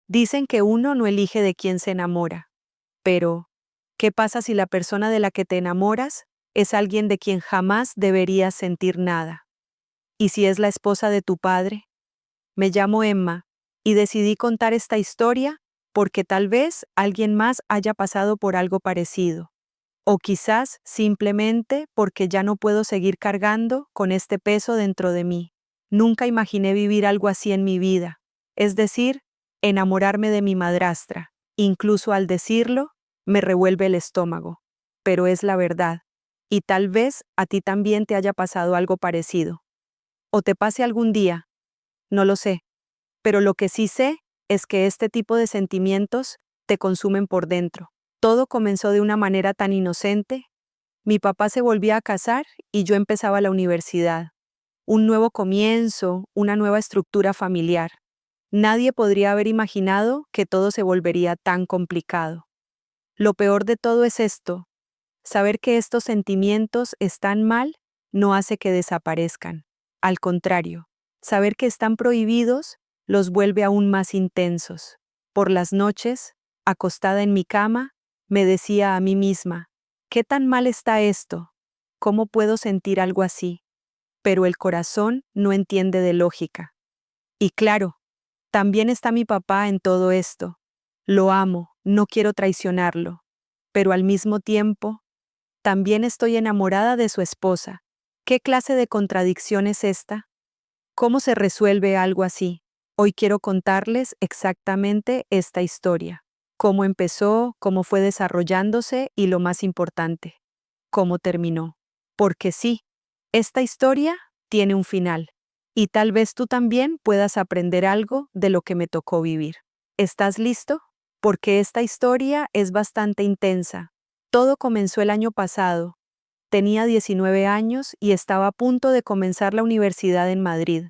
Dicen que uno no elige de quién se enamora, pero ¿qué pasa si la persona de la que te enamoras es alguien de quien jamás deberías sentir nada? ¿Y si es la esposa de tu padre? Me llamo Emma y decidí contar esta historia porque tal vez alguien más haya pasado por algo parecido, o quizás simplemente porque ya no puedo seguir cargando con este peso dentro de mí. Nunca imaginé vivir algo así en mi vida, es decir, enamorarme de mi madrastra. Incluso al decirlo, me revuelve el estómago. Pero es la verdad, y tal vez a ti también te haya pasado algo parecido. O te pase algún día, no lo sé, pero lo que sí sé es que este tipo de sentimientos te consumen por dentro. Todo comenzó de una manera tan inocente. Mi papá se volvía a casar y yo empezaba la universidad. Un nuevo comienzo, una nueva estructura familiar. Nadie podría haber imaginado que todo se volvería tan complicado. Lo peor de todo es esto: saber que estos sentimientos están mal no hace que desaparezcan. Al contrario, saber que están prohibidos los vuelve aún más intensos. Por las noches, acostada en mi cama, me decía a mí misma: ¿qué tan mal está esto? ¿Cómo puedo sentir algo así? Pero el corazón no entiende de lógica. Y claro, también está mi papá en todo esto. Lo amo, no quiero traicionarlo, pero al mismo tiempo, también estoy enamorada de su esposa. ¿Qué clase de contradicción es esta? ¿Cómo se resuelve algo así? Hoy quiero contarles exactamente esta historia. Cómo empezó, cómo fue desarrollándose y lo más importante, cómo terminó. Porque sí, esta historia tiene un final. Y tal vez tú también puedas aprender algo de lo que me tocó vivir. ¿Estás listo? Porque esta historia es bastante intensa. Todo comenzó el año pasado. Tenía 19 años y estaba a punto de comenzar la universidad en Madrid.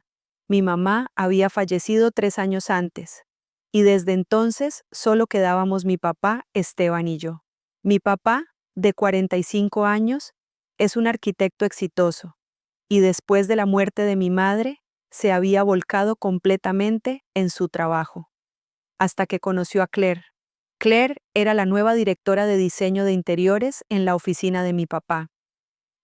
Mi mamá había fallecido 3 años antes, y desde entonces solo quedábamos mi papá, Esteban y yo. Mi papá, de 45 años, es un arquitecto exitoso, y después de la muerte de mi madre, se había volcado completamente en su trabajo. Hasta que conoció a Claire. Claire era la nueva directora de diseño de interiores en la oficina de mi papá.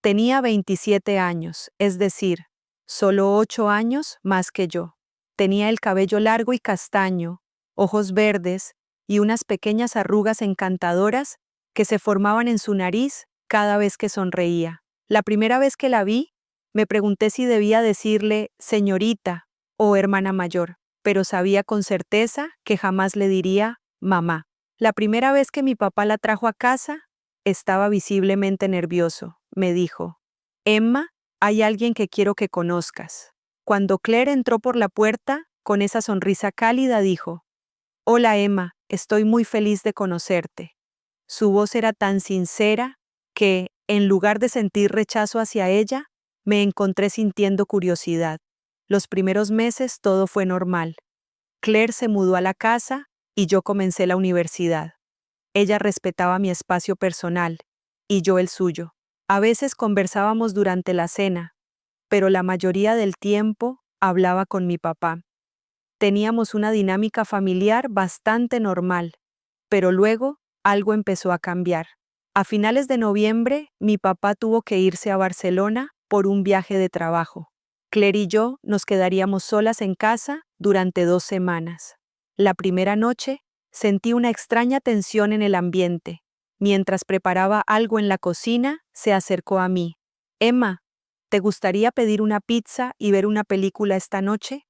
Tenía 27 años, es decir, solo 8 años más que yo. Tenía el cabello largo y castaño, ojos verdes y unas pequeñas arrugas encantadoras que se formaban en su nariz cada vez que sonreía. La primera vez que la vi, me pregunté si debía decirle señorita o hermana mayor, pero sabía con certeza que jamás le diría mamá. La primera vez que mi papá la trajo a casa, estaba visiblemente nervioso. Me dijo: Emma, hay alguien que quiero que conozcas. Cuando Claire entró por la puerta, con esa sonrisa cálida dijo: Hola Emma, estoy muy feliz de conocerte. Su voz era tan sincera que, en lugar de sentir rechazo hacia ella, me encontré sintiendo curiosidad. Los primeros meses todo fue normal. Claire se mudó a la casa y yo comencé la universidad. Ella respetaba mi espacio personal y yo el suyo. A veces conversábamos durante la cena, pero la mayoría del tiempo hablaba con mi papá. Teníamos una dinámica familiar bastante normal, pero luego algo empezó a cambiar. A finales de noviembre, mi papá tuvo que irse a Barcelona por un viaje de trabajo. Claire y yo nos quedaríamos solas en casa durante 2 semanas. La primera noche, sentí una extraña tensión en el ambiente. Mientras preparaba algo en la cocina, se acercó a mí. Emma, ¿te gustaría pedir una pizza y ver una película esta noche?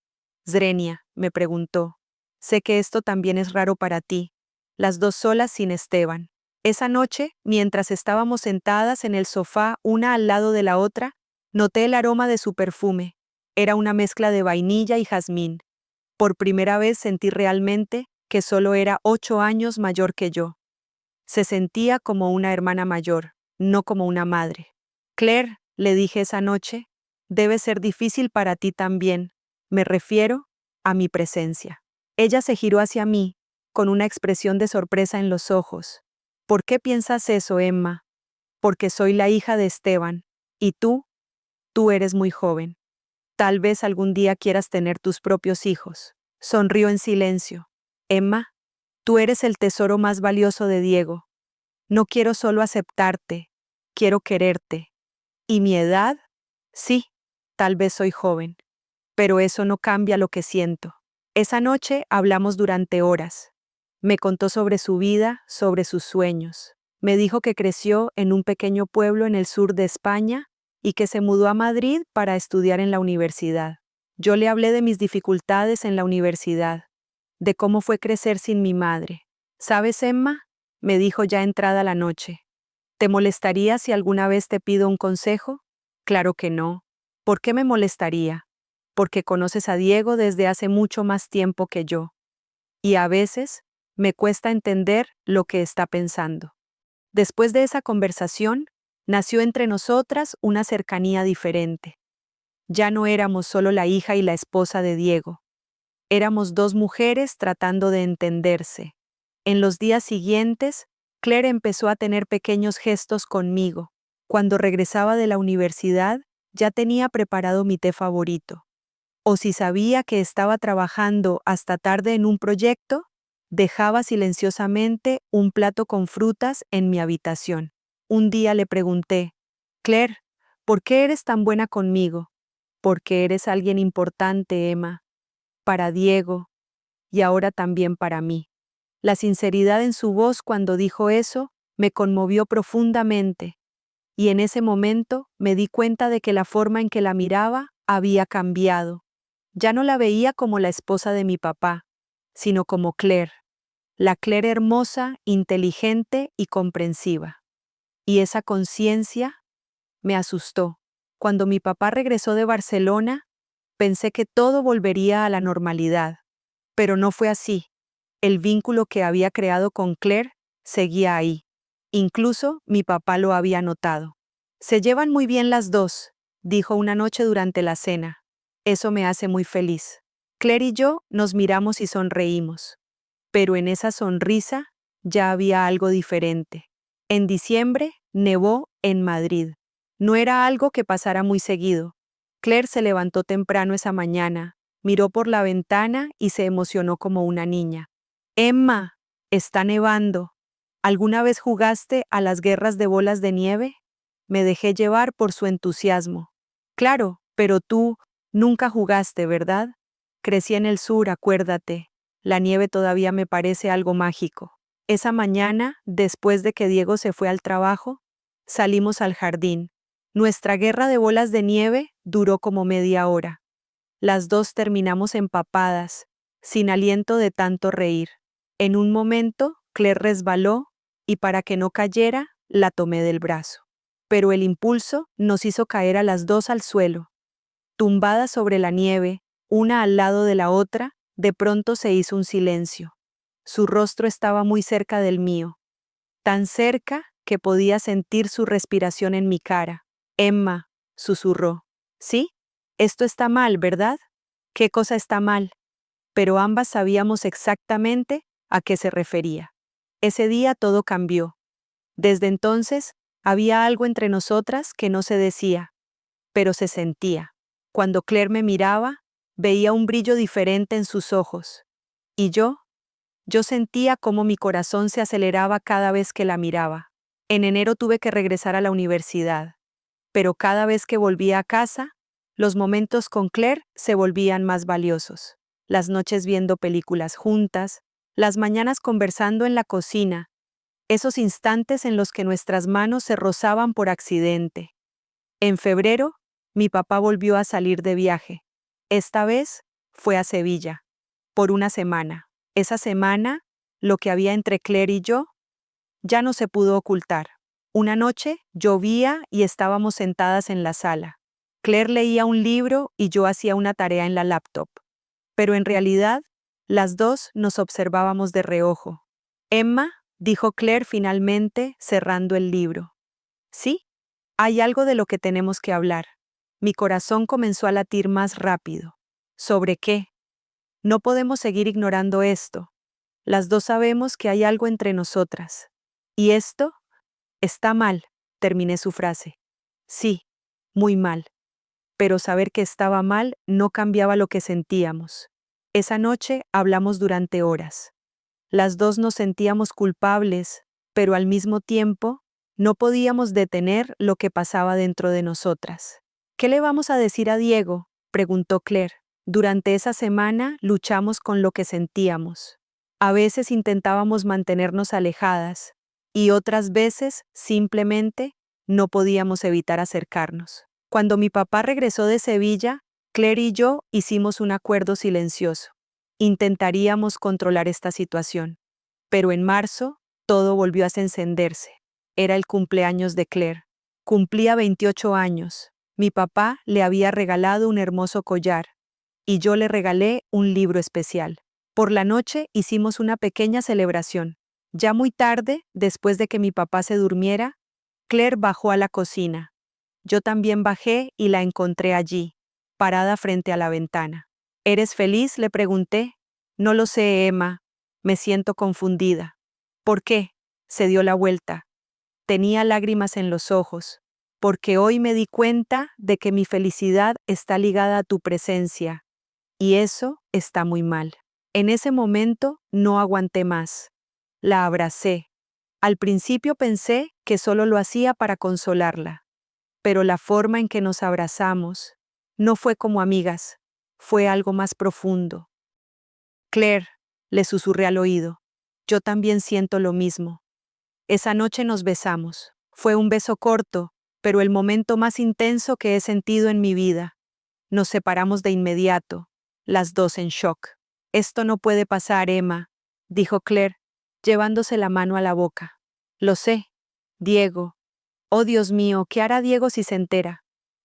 Zrenia, me preguntó. Sé que esto también es raro para ti. Las dos solas sin Esteban. Esa noche, mientras estábamos sentadas en el sofá una al lado de la otra, noté el aroma de su perfume. Era una mezcla de vainilla y jazmín. Por primera vez sentí realmente que solo era 8 años mayor que yo. Se sentía como una hermana mayor, no como una madre. Claire, le dije esa noche, debe ser difícil para ti también. Me refiero a mi presencia. Ella se giró hacia mí, con una expresión de sorpresa en los ojos. ¿Por qué piensas eso, Emma? Porque soy la hija de Esteban. ¿Y tú eres muy joven. Tal vez algún día quieras tener tus propios hijos. Sonrió en silencio. Emma, tú eres el tesoro más valioso de Diego. No quiero solo aceptarte, quiero quererte. ¿Y mi edad? Sí, tal vez soy joven, pero eso no cambia lo que siento. Esa noche hablamos durante horas. Me contó sobre su vida, sobre sus sueños. Me dijo que creció en un pequeño pueblo en el sur de España y que se mudó a Madrid para estudiar en la universidad. Yo le hablé de mis dificultades en la universidad, de cómo fue crecer sin mi madre. ¿Sabes, Emma? Me dijo ya entrada la noche. ¿Te molestaría si alguna vez te pido un consejo? Claro que no. ¿Por qué me molestaría? Porque conoces a Diego desde hace mucho más tiempo que yo. Y a veces me cuesta entender lo que está pensando. Después de esa conversación, nació entre nosotras una cercanía diferente. Ya no éramos solo la hija y la esposa de Diego. Éramos dos mujeres tratando de entenderse. En los días siguientes, Claire empezó a tener pequeños gestos conmigo. Cuando regresaba de la universidad, ya tenía preparado mi té favorito. O si sabía que estaba trabajando hasta tarde en un proyecto, dejaba silenciosamente un plato con frutas en mi habitación. Un día le pregunté, Claire, ¿por qué eres tan buena conmigo? Porque eres alguien importante, Emma, para Diego y ahora también para mí. La sinceridad en su voz cuando dijo eso me conmovió profundamente, y en ese momento me di cuenta de que la forma en que la miraba había cambiado. Ya no la veía como la esposa de mi papá, sino como Claire, la Claire hermosa, inteligente y comprensiva. Y esa conciencia me asustó. Cuando mi papá regresó de Barcelona, pensé que todo volvería a la normalidad, pero no fue así. El vínculo que había creado con Claire seguía ahí. Incluso mi papá lo había notado. Se llevan muy bien las dos, dijo una noche durante la cena. Eso me hace muy feliz. Claire y yo nos miramos y sonreímos. Pero en esa sonrisa ya había algo diferente. En diciembre nevó en Madrid. No era algo que pasara muy seguido. Claire se levantó temprano esa mañana, miró por la ventana y se emocionó como una niña. Emma, está nevando. ¿Alguna vez jugaste a las guerras de bolas de nieve? Me dejé llevar por su entusiasmo. Claro, pero tú nunca jugaste, ¿verdad? Crecí en el sur, acuérdate. La nieve todavía me parece algo mágico. Esa mañana, después de que Diego se fue al trabajo, salimos al jardín. Nuestra guerra de bolas de nieve duró como media hora. Las dos terminamos empapadas, sin aliento de tanto reír. En un momento, Claire resbaló y para que no cayera, la tomé del brazo. Pero el impulso nos hizo caer a las dos al suelo. Tumbadas sobre la nieve, una al lado de la otra, de pronto se hizo un silencio. Su rostro estaba muy cerca del mío, tan cerca que podía sentir su respiración en mi cara. Emma, susurró. ¿Sí? Esto está mal, ¿verdad? ¿Qué cosa está mal? Pero ambas sabíamos exactamente a qué se refería. Ese día todo cambió. Desde entonces, había algo entre nosotras que no se decía, pero se sentía. Cuando Claire me miraba, veía un brillo diferente en sus ojos. Y yo sentía cómo mi corazón se aceleraba cada vez que la miraba. En enero tuve que regresar a la universidad, pero cada vez que volvía a casa, los momentos con Claire se volvían más valiosos. Las noches viendo películas juntas, las mañanas conversando en la cocina, esos instantes en los que nuestras manos se rozaban por accidente. En febrero, mi papá volvió a salir de viaje. Esta vez fue a Sevilla, por una semana. Esa semana, lo que había entre Claire y yo ya no se pudo ocultar. Una noche llovía y estábamos sentadas en la sala. Claire leía un libro y yo hacía una tarea en la laptop. Pero en realidad, las dos nos observábamos de reojo. Emma, dijo Claire finalmente, cerrando el libro. Sí, hay algo de lo que tenemos que hablar. Mi corazón comenzó a latir más rápido. ¿Sobre qué? No podemos seguir ignorando esto. Las dos sabemos que hay algo entre nosotras. ¿Y esto? Está mal, terminé su frase. Sí, muy mal. Pero saber que estaba mal no cambiaba lo que sentíamos. Esa noche hablamos durante horas. Las dos nos sentíamos culpables, pero al mismo tiempo, no podíamos detener lo que pasaba dentro de nosotras. ¿Qué le vamos a decir a Diego?, preguntó Claire. Durante esa semana luchamos con lo que sentíamos. A veces intentábamos mantenernos alejadas, y otras veces simplemente no podíamos evitar acercarnos. Cuando mi papá regresó de Sevilla, Claire y yo hicimos un acuerdo silencioso. Intentaríamos controlar esta situación. Pero en marzo, todo volvió a encenderse. Era el cumpleaños de Claire. Cumplía 28 años. Mi papá le había regalado un hermoso collar, y yo le regalé un libro especial. Por la noche hicimos una pequeña celebración. Ya muy tarde, después de que mi papá se durmiera, Claire bajó a la cocina. Yo también bajé y la encontré allí, parada frente a la ventana. ¿Eres feliz?, le pregunté. No lo sé, Emma. Me siento confundida. ¿Por qué? Se dio la vuelta. Tenía lágrimas en los ojos, porque hoy me di cuenta de que mi felicidad está ligada a tu presencia, y eso está muy mal. En ese momento no aguanté más. La abracé. Al principio pensé que solo lo hacía para consolarla, pero la forma en que nos abrazamos no fue como amigas, fue algo más profundo. Claire, le susurré al oído, yo también siento lo mismo. Esa noche nos besamos. Fue un beso corto, pero el momento más intenso que he sentido en mi vida. Nos separamos de inmediato, las dos en shock. Esto no puede pasar, Emma, dijo Claire, llevándose la mano a la boca. Lo sé. Diego. Oh, Dios mío, ¿qué hará Diego si se entera?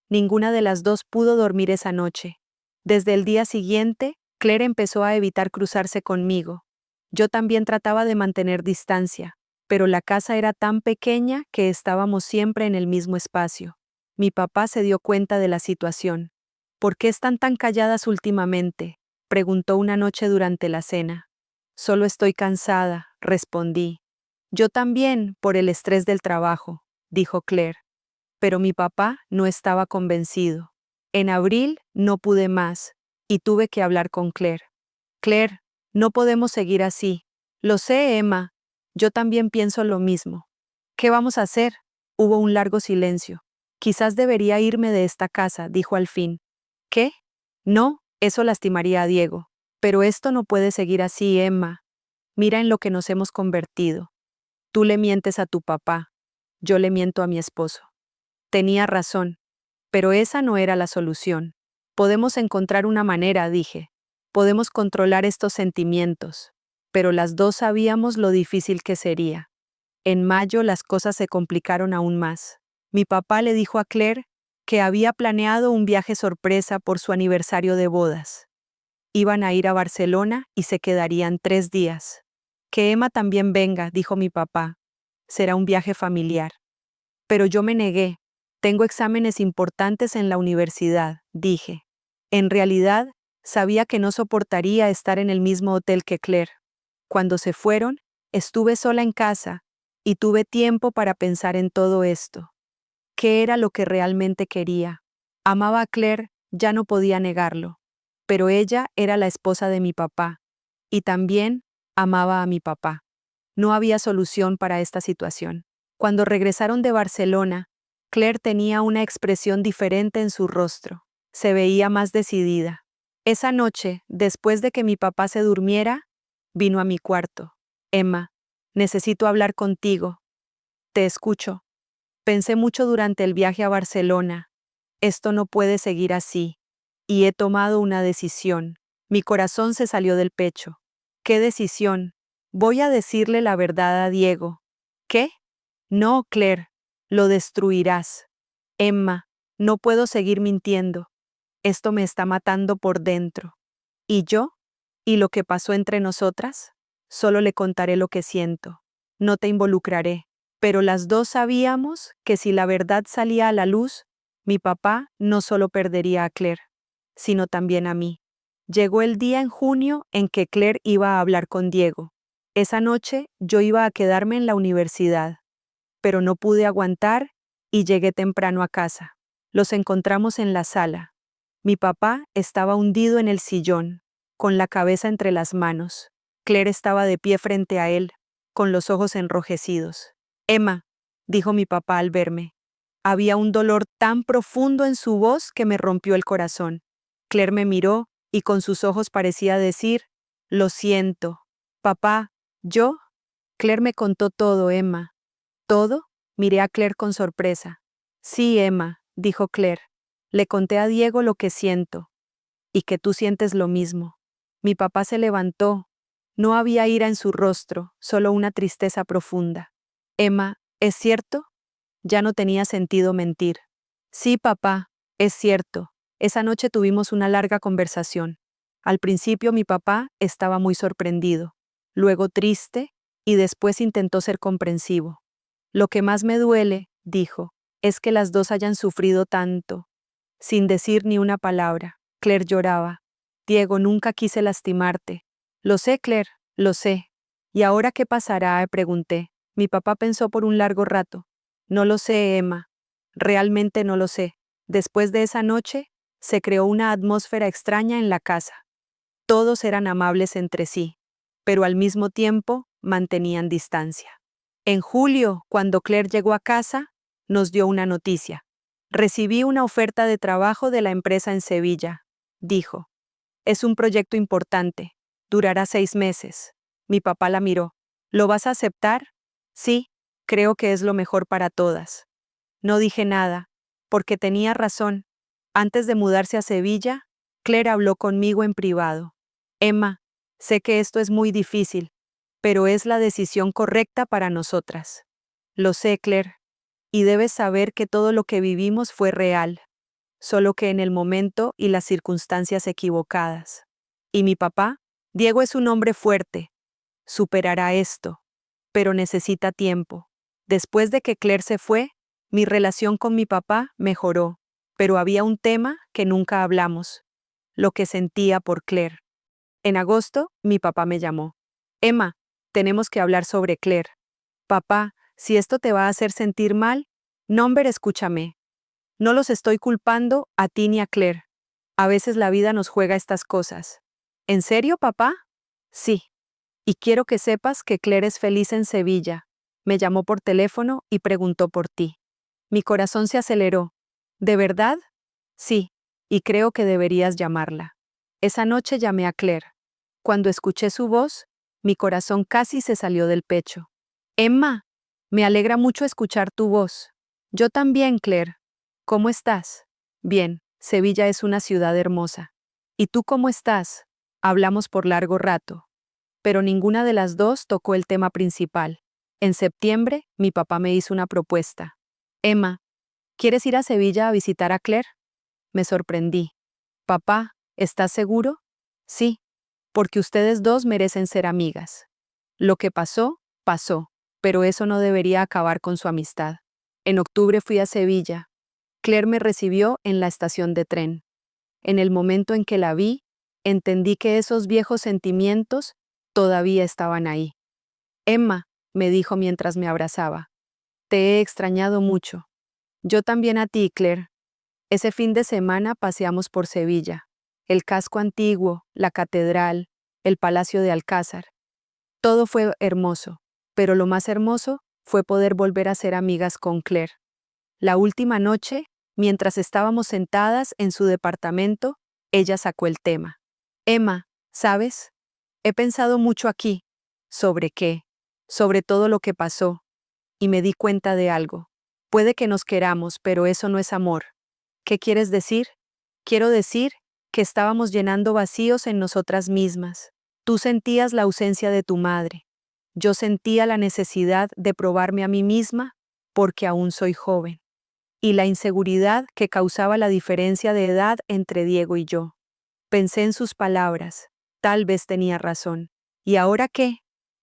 Ninguna de las dos pudo dormir esa noche. Desde el día siguiente, Claire empezó a evitar cruzarse conmigo. Yo también trataba de mantener distancia, pero la casa era tan pequeña que estábamos siempre en el mismo espacio. Mi papá se dio cuenta de la situación. ¿Por qué están tan calladas últimamente?, preguntó una noche durante la cena. Solo estoy cansada, respondí. Yo también, por el estrés del trabajo, dijo Claire. Pero mi papá no estaba convencido. En abril no pude más, y tuve que hablar con Claire. Claire, no podemos seguir así. Lo sé, Emma. Yo también pienso lo mismo. ¿Qué vamos a hacer? Hubo un largo silencio. Quizás debería irme de esta casa, dijo al fin. ¿Qué? No, eso lastimaría a Diego. Pero esto no puede seguir así, Emma. Mira en lo que nos hemos convertido. Tú le mientes a tu papá. Yo le miento a mi esposo. Tenía razón, pero esa no era la solución. Podemos encontrar una manera, dije. Podemos controlar estos sentimientos. Pero las dos sabíamos lo difícil que sería. En mayo las cosas se complicaron aún más. Mi papá le dijo a Claire que había planeado un viaje sorpresa por su aniversario de bodas. Iban a ir a Barcelona y se quedarían 3 días. Que Emma también venga, dijo mi papá. Será un viaje familiar. Pero yo me negué. Tengo exámenes importantes en la universidad, dije. En realidad, sabía que no soportaría estar en el mismo hotel que Claire. Cuando se fueron, estuve sola en casa y tuve tiempo para pensar en todo esto. ¿Qué era lo que realmente quería? Amaba a Claire, ya no podía negarlo. Pero ella era la esposa de mi papá. Y también amaba a mi papá. No había solución para esta situación. Cuando regresaron de Barcelona, Claire tenía una expresión diferente en su rostro. Se veía más decidida. Esa noche, después de que mi papá se durmiera, vino a mi cuarto. Emma, necesito hablar contigo. Te escucho. Pensé mucho durante el viaje a Barcelona. Esto no puede seguir así. Y he tomado una decisión. Mi corazón se salió del pecho. ¿Qué decisión? Voy a decirle la verdad a Diego. ¿Qué? No, Claire. Lo destruirás. Emma, no puedo seguir mintiendo. Esto me está matando por dentro. ¿Y yo? ¿Y lo que pasó entre nosotras? Solo le contaré lo que siento. No te involucraré. Pero las dos sabíamos que si la verdad salía a la luz, mi papá no solo perdería a Claire, sino también a mí. Llegó el día en junio en que Claire iba a hablar con Diego. Esa noche yo iba a quedarme en la universidad, pero no pude aguantar y llegué temprano a casa. Los encontramos en la sala. Mi papá estaba hundido en el sillón, con la cabeza entre las manos. Claire estaba de pie frente a él, con los ojos enrojecidos. Emma, dijo mi papá al verme. Había un dolor tan profundo en su voz que me rompió el corazón. Claire me miró y con sus ojos parecía decir, lo siento. Papá, ¿yo? Claire me contó todo, Emma. ¿Todo? Miré a Claire con sorpresa. Sí, Emma, dijo Claire. Le conté a Diego lo que siento. Y que tú sientes lo mismo. Mi papá se levantó. No había ira en su rostro, solo una tristeza profunda. Emma, ¿es cierto? Ya no tenía sentido mentir. Sí, papá, es cierto. Esa noche tuvimos una larga conversación. Al principio mi papá estaba muy sorprendido, luego triste, y después intentó ser comprensivo. Lo que más me duele, dijo, es que las dos hayan sufrido tanto. Sin decir ni una palabra, Claire lloraba. Diego, nunca quise lastimarte. Lo sé, Claire, lo sé. ¿Y ahora qué pasará? Pregunté. Mi papá pensó por un largo rato. No lo sé, Emma. Realmente no lo sé. Después de esa noche, se creó una atmósfera extraña en la casa. Todos eran amables entre sí, pero al mismo tiempo mantenían distancia. En julio, cuando Claire llegó a casa, nos dio una noticia. Recibí una oferta de trabajo de la empresa en Sevilla, dijo. Es un proyecto importante. Durará 6 meses. Mi papá la miró. ¿Lo vas a aceptar? Sí, creo que es lo mejor para todas. No dije nada, porque tenía razón. Antes de mudarse a Sevilla, Claire habló conmigo en privado. Emma, sé que esto es muy difícil, pero es la decisión correcta para nosotras. Lo sé, Claire, y debes saber que todo lo que vivimos fue real, solo que en el momento y las circunstancias equivocadas. Y mi papá, Diego es un hombre fuerte, superará esto, pero necesita tiempo. Después de que Claire se fue, mi relación con mi papá mejoró, pero había un tema que nunca hablamos, lo que sentía por Claire. En agosto, mi papá me llamó. Emma, tenemos que hablar sobre Claire. Papá, si esto te va a hacer sentir mal, Nomber, escúchame. No los estoy culpando a ti ni a Claire. A veces la vida nos juega estas cosas. ¿En serio, papá? Sí. Y quiero que sepas que Claire es feliz en Sevilla. Me llamó por teléfono y preguntó por ti. Mi corazón se aceleró. ¿De verdad? Sí, y creo que deberías llamarla. Esa noche llamé a Claire. Cuando escuché su voz, mi corazón casi se salió del pecho. Emma, me alegra mucho escuchar tu voz. Yo también, Claire. ¿Cómo estás? Bien, Sevilla es una ciudad hermosa. ¿Y tú cómo estás? Hablamos por largo rato. Pero ninguna de las dos tocó el tema principal. En septiembre, mi papá me hizo una propuesta. Emma, ¿quieres ir a Sevilla a visitar a Claire? Me sorprendí. Papá, ¿estás seguro? Sí, porque ustedes dos merecen ser amigas. Lo que pasó, pasó, pero eso no debería acabar con su amistad. En octubre fui a Sevilla. Claire me recibió en la estación de tren. En el momento en que la vi, entendí que esos viejos sentimientos todavía estaban ahí. Emma, me dijo mientras me abrazaba, te he extrañado mucho. Yo también a ti, Claire. Ese fin de semana paseamos por Sevilla, el casco antiguo, la catedral, el Palacio de Alcázar. Todo fue hermoso, pero lo más hermoso fue poder volver a ser amigas con Claire. La última noche, mientras estábamos sentadas en su departamento, ella sacó el tema. Emma, ¿sabes? He pensado mucho aquí. ¿Sobre qué? Sobre todo lo que pasó. Y me di cuenta de algo. Puede que nos queramos, pero eso no es amor. ¿Qué quieres decir? Quiero decir que estábamos llenando vacíos en nosotras mismas. Tú sentías la ausencia de tu madre. Yo sentía la necesidad de probarme a mí misma porque aún soy joven. Y la inseguridad que causaba la diferencia de edad entre Diego y yo. Pensé en sus palabras. Tal vez tenía razón. ¿Y ahora qué?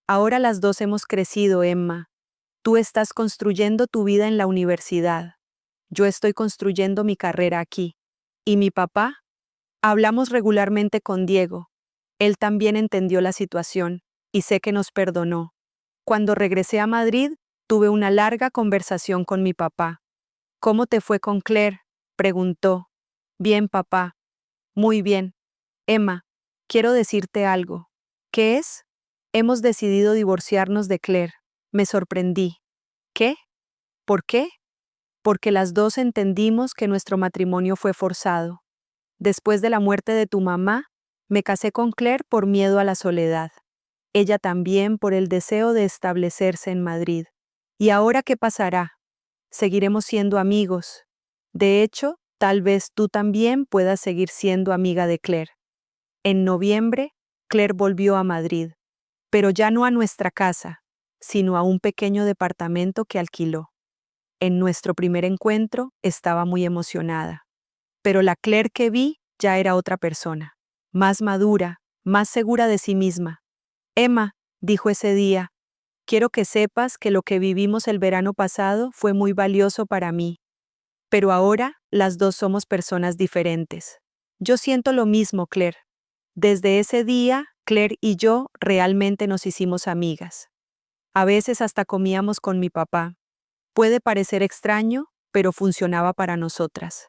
Ahora las dos hemos crecido, Emma. Tú estás construyendo tu vida en la universidad. Yo estoy construyendo mi carrera aquí. ¿Y mi papá? Hablamos regularmente con Diego. Él también entendió la situación, y sé que nos perdonó. Cuando regresé a Madrid, tuve una larga conversación con mi papá. ¿Cómo te fue con Claire? Preguntó. Bien, papá. Muy bien. Emma, quiero decirte algo. ¿Qué es? Hemos decidido divorciarnos de Claire. Me sorprendí. ¿Qué? ¿Por qué? Porque las dos entendimos que nuestro matrimonio fue forzado. Después de la muerte de tu mamá, me casé con Claire por miedo a la soledad. Ella también por el deseo de establecerse en Madrid. ¿Y ahora qué pasará? Seguiremos siendo amigos. De hecho, tal vez tú también puedas seguir siendo amiga de Claire. En noviembre, Claire volvió a Madrid, pero ya no a nuestra casa, sino a un pequeño departamento que alquiló. En nuestro primer encuentro estaba muy emocionada, pero la Claire que vi ya era otra persona, más madura, más segura de sí misma. Emma, dijo ese día, quiero que sepas que lo que vivimos el verano pasado fue muy valioso para mí, pero ahora las dos somos personas diferentes. Yo siento lo mismo, Claire. Desde ese día, Claire y yo realmente nos hicimos amigas. A veces hasta comíamos con mi papá. Puede parecer extraño, pero funcionaba para nosotras.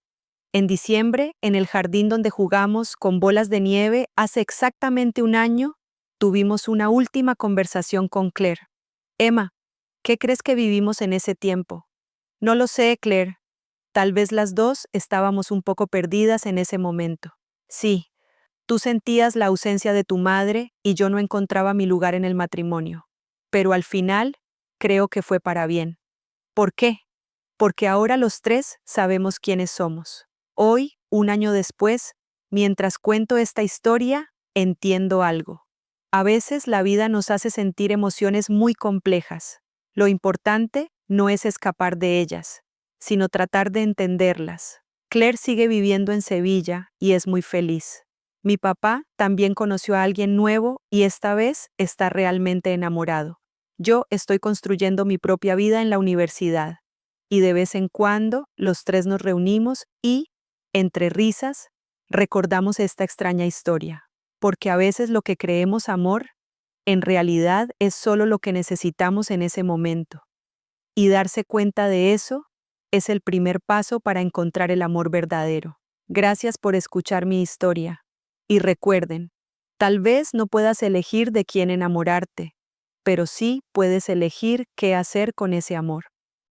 En diciembre, en el jardín donde jugamos con bolas de nieve hace exactamente un año, tuvimos una última conversación con Claire. Emma, ¿qué crees que vivimos en ese tiempo? No lo sé, Claire. Tal vez las dos estábamos un poco perdidas en ese momento. Sí, tú sentías la ausencia de tu madre y yo no encontraba mi lugar en el matrimonio. Pero al final, creo que fue para bien. ¿Por qué? Porque ahora los tres sabemos quiénes somos. Hoy, un año después, mientras cuento esta historia, entiendo algo. A veces la vida nos hace sentir emociones muy complejas. Lo importante no es escapar de ellas, sino tratar de entenderlas. Claire sigue viviendo en Sevilla y es muy feliz. Mi papá también conoció a alguien nuevo y esta vez está realmente enamorado. Yo estoy construyendo mi propia vida en la universidad. Y de vez en cuando los tres nos reunimos y, entre risas, recordamos esta extraña historia. Porque a veces lo que creemos amor, en realidad es solo lo que necesitamos en ese momento. Y darse cuenta de eso es el primer paso para encontrar el amor verdadero. Gracias por escuchar mi historia. Y recuerden, tal vez no puedas elegir de quién enamorarte, pero sí puedes elegir qué hacer con ese amor.